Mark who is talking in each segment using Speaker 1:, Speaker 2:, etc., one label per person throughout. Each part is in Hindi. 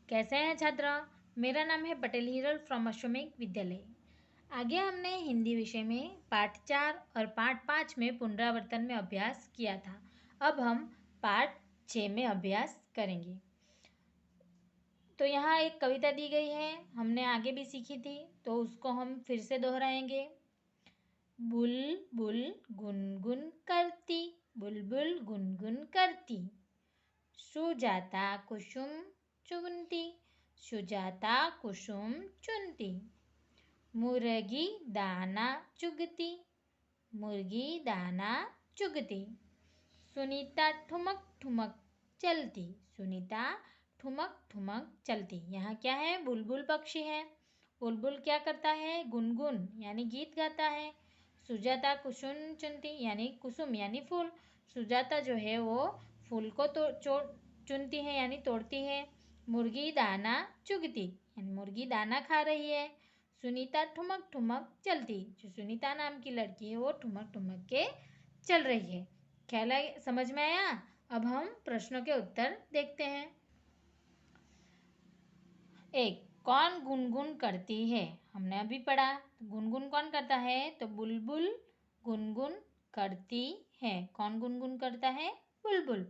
Speaker 1: कैसे हैं छात्र? मेरा नाम है पटेल हिरल फ्रॉम अश्वमेघ विद्यालय। आगे हमने हिंदी विषय में पाठ 4 और पाठ 5 में पुनरावर्तन में अभ्यास किया था। अब हम पाठ 6 में अभ्यास करेंगे। तो यहाँ एक कविता दी गई है, हमने आगे भी सीखी थी, तो उसको हम फिर से दोहराएंगे। बुलबुल गुनगुन करती, बुलबुल गुनगुन करती, सुजाता कुसुम चुनती, सुजाता कुसुम चुनती, मुर्गी दाना चुगती, मुर्गी दाना चुगती, सुनीता ठुमक ठुमक चलती, सुनीता ठुमक ठुमक चलती। यहाँ क्या है? बुलबुल पक्षी है। बुलबुल क्या करता है? गुनगुन यानी गीत गाता है। सुजाता कुसुम चुनती यानी कुसुम यानी फूल। सुजाता जो है वो फूल को चुनती है यानी तोड़ती है। मुर्गी दाना चुगती यानी मुर्गी दाना खा रही है। सुनीता ठुमक ठुमक चलती, जो सुनीता नाम की लड़की है वो ठुमक ठुमक के चल रही है। ख्याल समझ में आया? अब हम प्रश्नों के उत्तर देखते हैं। एक, कौन गुनगुन करती है? हमने अभी पढ़ा, गुनगुन कौन करता है? तो बुलबुल गुनगुन करती है। कौन गुनगुन करता है? बुलबुल।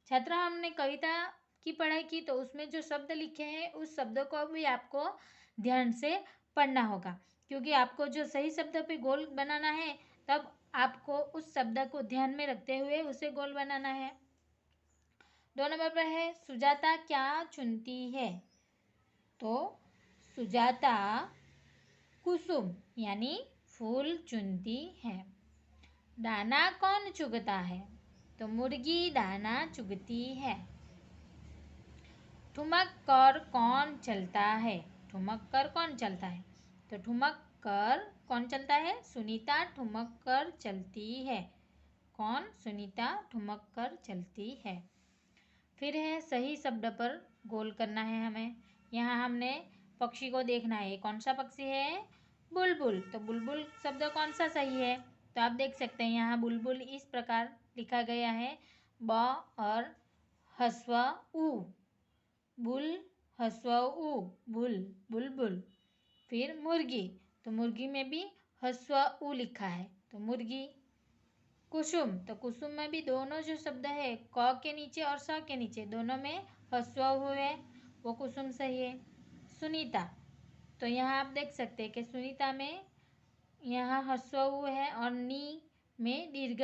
Speaker 1: छात्र, हमने कविता की पढ़ाई की तो उसमें जो शब्द लिखे हैं उस शब्दों को भी आपको ध्यान से पढ़ना होगा, क्योंकि आपको जो सही शब्द पे गोल बनाना है तब आपको उस शब्द को ध्यान में रखते हुए उसे गोल बनाना है। 2 नंबर पर है, सुजाता क्या चुनती है? तो सुजाता कुसुम यानी फूल चुनती है। दाना कौन चुगता है? तो मुर्गी दाना चुगती है। ठुमक कर कौन चलता है? ठुमक कर कौन चलता है? तो ठुमक कर कौन चलता है? सुनीता ठुमक कर चलती है। कौन? सुनीता ठुमक कर चलती है। फिर है सही शब्द पर गोल करना है हमें। यहाँ हमने पक्षी को देखना है, कौन सा पक्षी है? बुलबुल। तो बुलबुल शब्द कौन सा सही है? तो आप देख सकते हैं यहाँ बुलबुल इस प्रकार लिखा गया है, ब और हस्व उ, बुल हस्व उ, बुल बुलबुल। फिर मुर्गी, तो मुर्गी में भी हस्व उ लिखा है, तो मुर्गी। कुसुम, तो कुसुम में भी दोनों जो शब्द है क के नीचे और स के नीचे दोनों में ह्रस्व हुए, वो कुसुम सही है। सुनीता, तो यहाँ आप देख सकते हैं कि सुनीता में यहाँ ह्रस्व है और नी में दीर्घ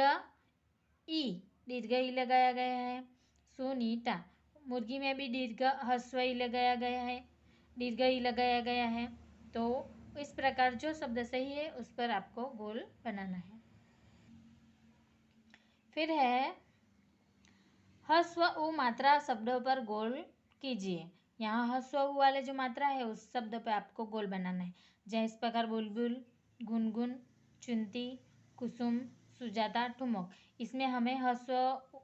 Speaker 1: ई लगाया गया है। सुनीता, मुर्गी में भी दीर्घ ह्रस्व ई लगाया गया है, दीर्घ ई लगाया गया है। तो इस प्रकार जो शब्द सही है उस पर आपको गोल बनाना है। फिर है ह्रस्व उ मात्रा शब्दों पर गोल कीजिए। यहाँ ह्रस्व उ वाले जो मात्रा है उस शब्द पर आपको गोल बनाना है। जैसे इस प्रकार बुलबुल, गुनगुन, चुनती, कुसुम, सुजाता, ठुमक, इसमें हमें ह्रस्व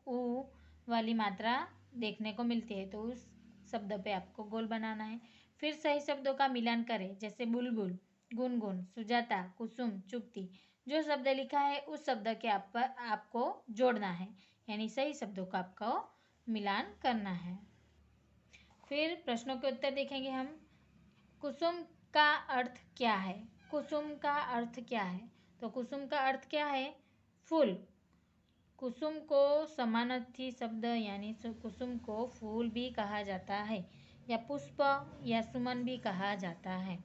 Speaker 1: उ वाली मात्रा देखने को मिलती है, तो उस शब्द पे आपको गोल बनाना है। फिर सही शब्दों का मिलान करें, जैसे बुलबुल, गुनगुन, सुजाता, कुसुम, चुगती। जो शब्द लिखा है उस शब्द के आपको जोड़ना है, यानी सही शब्दों का आपको मिलान करना है। फिर प्रश्नों के उत्तर देखेंगे हम। कुसुम का अर्थ क्या है? कुसुम का अर्थ क्या है? तो कुसुम का अर्थ क्या है? फूल। कुसुम को समानार्थी शब्द यानी कुसुम को फूल भी कहा जाता है, या पुष्प या सुमन भी कहा जाता है।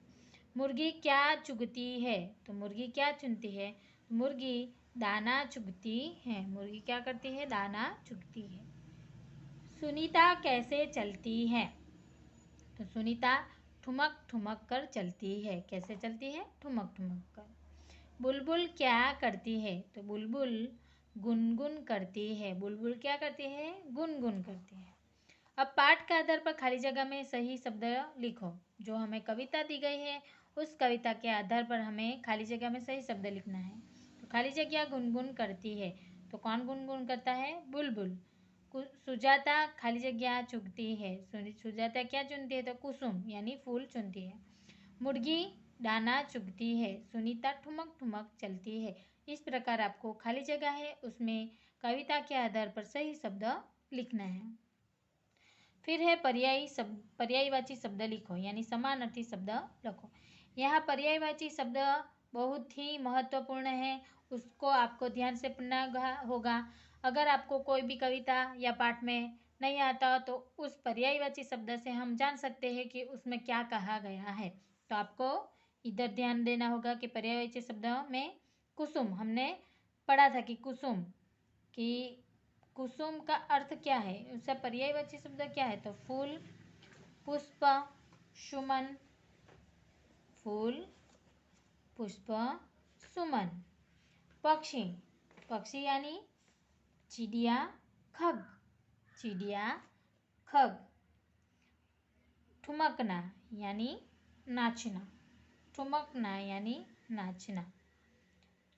Speaker 1: मुर्गी क्या चुगती है? तो मुर्गी क्या चुनती है? मुर्गी दाना चुगती है। मुर्गी क्या करती है? दाना चुगती है। सुनीता कैसे चलती है? तो सुनीता ठुमक ठुमक कर चलती है। कैसे चलती है? ठुमक ठुमक कर। बुलबुल क्या करती है? तो बुलबुल गुनगुन करती है। बुलबुल क्या करती है? गुनगुन करती है। अब पाठ के आधार पर खाली जगह में सही शब्द लिखो। जो हमें कविता दी गई है उस कविता के आधार पर हमें खाली जगह में सही शब्द लिखना है। तो खाली जगह गुनगुन करती है, तो कौन गुनगुन करता है? बुलबुल। सुजाता खाली जगह चुगती है। सुजाता क्या चुनती है? तो कुसुम यानी फूल चुनती है। मुर्गी दाना चुगती है। सुनीता ठुमक ठुमक चलती है। इस प्रकार आपको खाली जगह है उसमें कविता के आधार पर सही शब्द लिखना है। फिर है पर्यायवाची शब्द लिखो, यानी समानार्थी शब्द लिखो। यहाँ पर्यायवाची शब्द बहुत ही महत्वपूर्ण है, उसको आपको ध्यान से पढ़ना होगा। अगर आपको कोई भी कविता या पाठ में नहीं आता तो उस पर्यायवाची शब्द से हम जान सकते हैं कि उसमें क्या कहा गया है। तो आपको इधर ध्यान देना होगा कि पर्यायवाची शब्द में कुसुम हमने पढ़ा था कि कुसुम का अर्थ क्या है, उसका पर्यायवाची शब्द क्या है, तो फूल, पुष्प, सुमन, फूल, पुष्प, सुमन। पक्षी, पक्षी यानी चिड़िया, खग, चिड़िया, खग। ठुमकना यानी नाचना, ठुमकना यानी नाचना।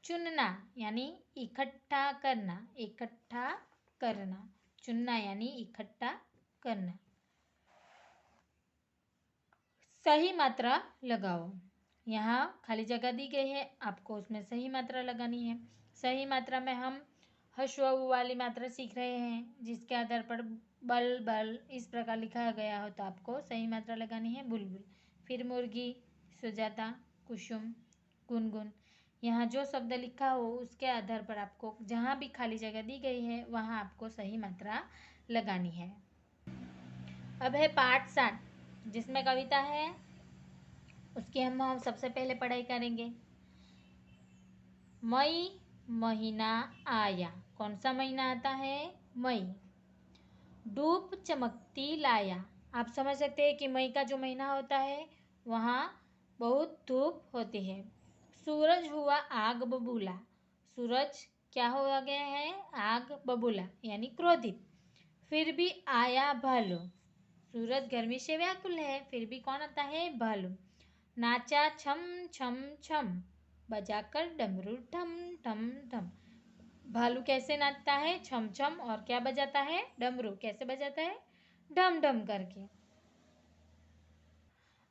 Speaker 1: चुनना यानी इकट्ठा करना, इकट्ठा करना। चुनना यानी इकट्ठा करना। सही मात्रा लगाओ, यहाँ खाली जगह दी गई है, आपको उसमें सही मात्रा लगानी है। सही मात्रा में हम हश्व वाली मात्रा सीख रहे हैं, जिसके आधार पर बल बल इस प्रकार लिखा गया हो, तो आपको सही मात्रा लगानी है। बुलबुल, फिर मुर्गी, सुजाता, कुसुम, गुनगुन। यहाँ जो शब्द लिखा हो उसके आधार पर आपको जहाँ भी खाली जगह दी गई है वहाँ आपको सही मात्रा लगानी है। अब है पाठ 7, जिसमें कविता है, उसकी हम सबसे पहले पढ़ाई करेंगे। मई महीना आया, कौन सा महीना आता है, मई। धूप चमकती लाया, आप समझ सकते हैं कि मई का जो महीना होता है वहाँ बहुत धूप होती है। सूरज हुआ आग बबूला, सूरज क्या हो गया है, आग बबूला यानी क्रोधित। फिर भी आया भालू, सूरज गर्मी से व्याकुल है, फिर भी कौन आता है, भालू। नाचा छम छम छम, बजाकर डमरू ठम ठम ठम। भालू कैसे नाचता है, छम छम, और क्या बजाता है, डमरू कैसे बजाता है, ढम ढम करके।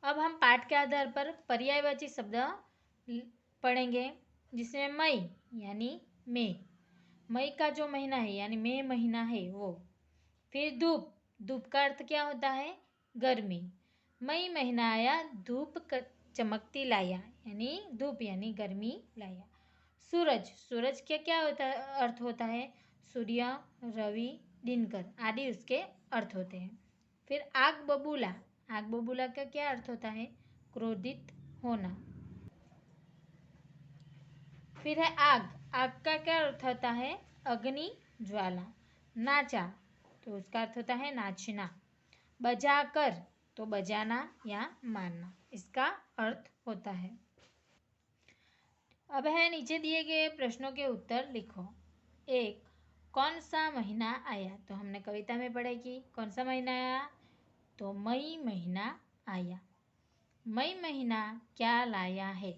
Speaker 1: अब हम पाठ के आधार पर पर्यायवाची शब्द पढ़ेंगे, जिसमें मई यानी मई, मई का जो महीना है यानी मई महीना है वो। फिर धूप, धूप का अर्थ क्या होता है, गर्मी। मई महीना आया, धूप चमकती लाया, यानी धूप यानी गर्मी लाया। सूरज, सूरज के क्या होता अर्थ होता है, सूर्य, रवि, दिनकर आदि उसके अर्थ होते हैं। फिर आग बबूला, आग बबूला का क्या अर्थ होता है, क्रोधित होना। फिर है आग, आग का क्या अर्थ होता है, अग्नि ज्वाला। नाचा, तो उसका अर्थ होता है नाचना। बजाकर, तो बजाना या मारना, इसका अर्थ होता है। अब है नीचे दिए गए प्रश्नों के उत्तर लिखो। 1, कौन सा महीना आया, तो हमने कविता में पढ़ा कि कौन सा महीना आया, तो मई महीना आया। मई महीना क्या लाया है,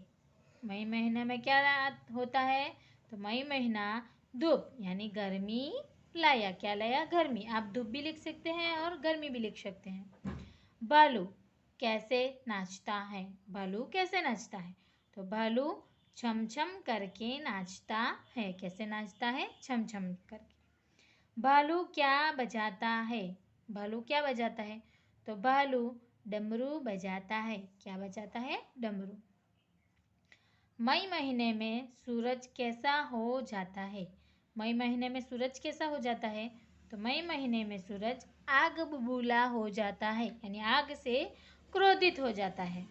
Speaker 1: मई महीने में क्या होता है, तो मई महीना धूप यानी गर्मी लाया, क्या लाया, गर्मी। आप धूप भी लिख सकते हैं और गर्मी भी लिख सकते हैं। भालू कैसे नाचता है, भालू कैसे नाचता है, तो भालू छम छम करके नाचता है, कैसे नाचता है, छम छम करके। भालू क्या बजाता है, भालू क्या बजाता है, तो भालू डमरू बजाता है, क्या बजाता है, डमरू। मई महीने में सूरज कैसा हो जाता है, मई महीने में सूरज कैसा हो जाता है, तो मई महीने में सूरज आग बबूला हो जाता है, यानी आग से क्रोधित हो जाता है।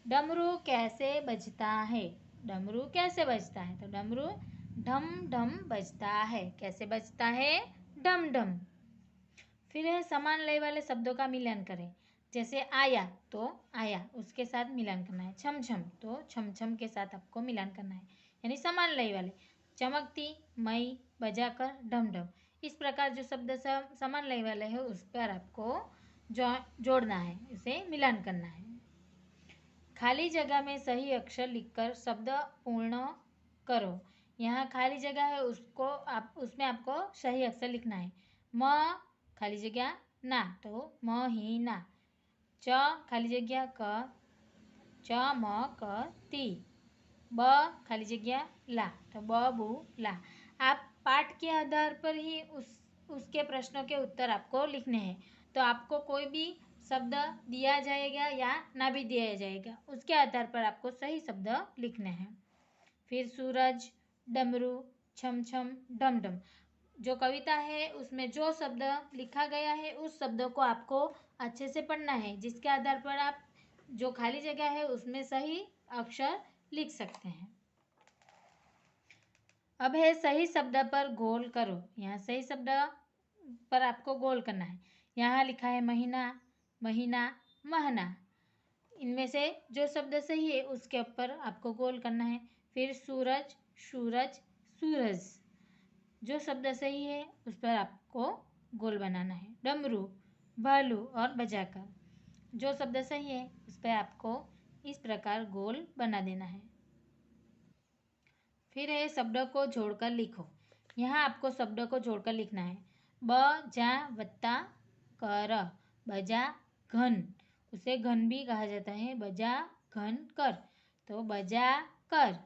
Speaker 1: डमरू कैसे बजता है, डमरू कैसे बजता है, तो डमरू ढम ढम बजता है, कैसे बजता है, डम डम। फिर है समान लय वाले शब्दों का मिलान करें, जैसे आया तो आया उसके साथ मिलान करना है, छम छम तो छम छम के साथ आपको मिलान करना है, यानी समान लय वाले। चमकती, मई, बजाकर, ढम ढम, इस प्रकार जो शब्द समान लय वाले हैं उस पर आपको जोड़ना है, उसे मिलान करना है। खाली जगह में सही अक्षर लिखकर शब्द पूर्ण करो, यहाँ खाली जगह है उसको उसमें आपको सही अक्षर लिखना है। म खाली जगह ना, तो महीना। च खाली जगह क, च म क ती। ब खाली जगह ला, तो बबू ला। आप पाठ के आधार पर ही उसके प्रश्नों के उत्तर आपको लिखने हैं, तो आपको कोई भी शब्द दिया जाएगा या ना भी दिया जाएगा, उसके आधार पर आपको सही शब्द लिखने हैं। फिर सूरज, डमरू, छम छम, डम डम। जो कविता है उसमें जो शब्द लिखा गया है उस शब्दों को आपको अच्छे से पढ़ना है, जिसके आधार पर आप जो खाली जगह है उसमें सही अक्षर लिख सकते हैं। अब है सही शब्द पर गोल करो। यहाँ सही शब्द पर आपको गोल करना है। यहाँ लिखा है महीना, महीना, महना। इनमें से जो शब्द सही है उसके ऊपर आपको गोल करना है। फिर सूरज, सूरज, सूरज। जो शब्द सही है उस पर आपको गोल बनाना है। डमरू, भालू और बजाकर। जो शब्द सही है उस पर आपको इस प्रकार गोल बना देना है। फिर है शब्दों को जोड़कर लिखो। यहाँ आपको शब्दों को जोड़कर लिखना है। ब जा वत्ता कर, बजा घन। उसे घन भी कहा जाता है, बजा घन कर, तो बजा कर।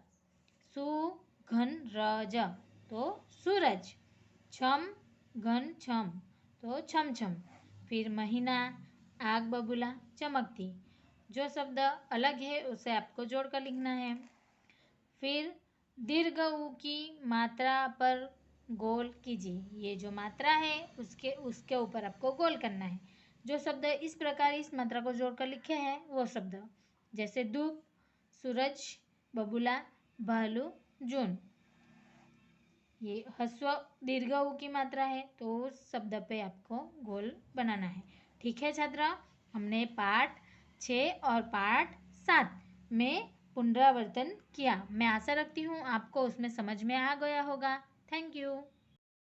Speaker 1: सु घन रज, तो सूरज। छम घन छम, तो छम छम। फिर महीना, आग बबूला, चमकती। जो शब्द अलग है उसे आपको जोड़कर लिखना है। फिर दीर्घ ऊ की मात्रा पर गोल कीजिए। ये जो मात्रा है उसके ऊपर आपको गोल करना है। जो शब्द इस प्रकार इस मात्रा को जोड़कर लिखे हैं वो शब्द, जैसे धूप, सूरज, बबूला, भालू, जून। ये ह्रस्व दीर्घ ऊ की मात्रा है तो उस शब्द पे आपको गोल बनाना है। ठीक है छात्रा, हमने पाठ 6 और पाठ 7 में पुनरावर्तन किया। मैं आशा रखती हूँ आपको उसमें समझ में आ गया होगा। Thank you.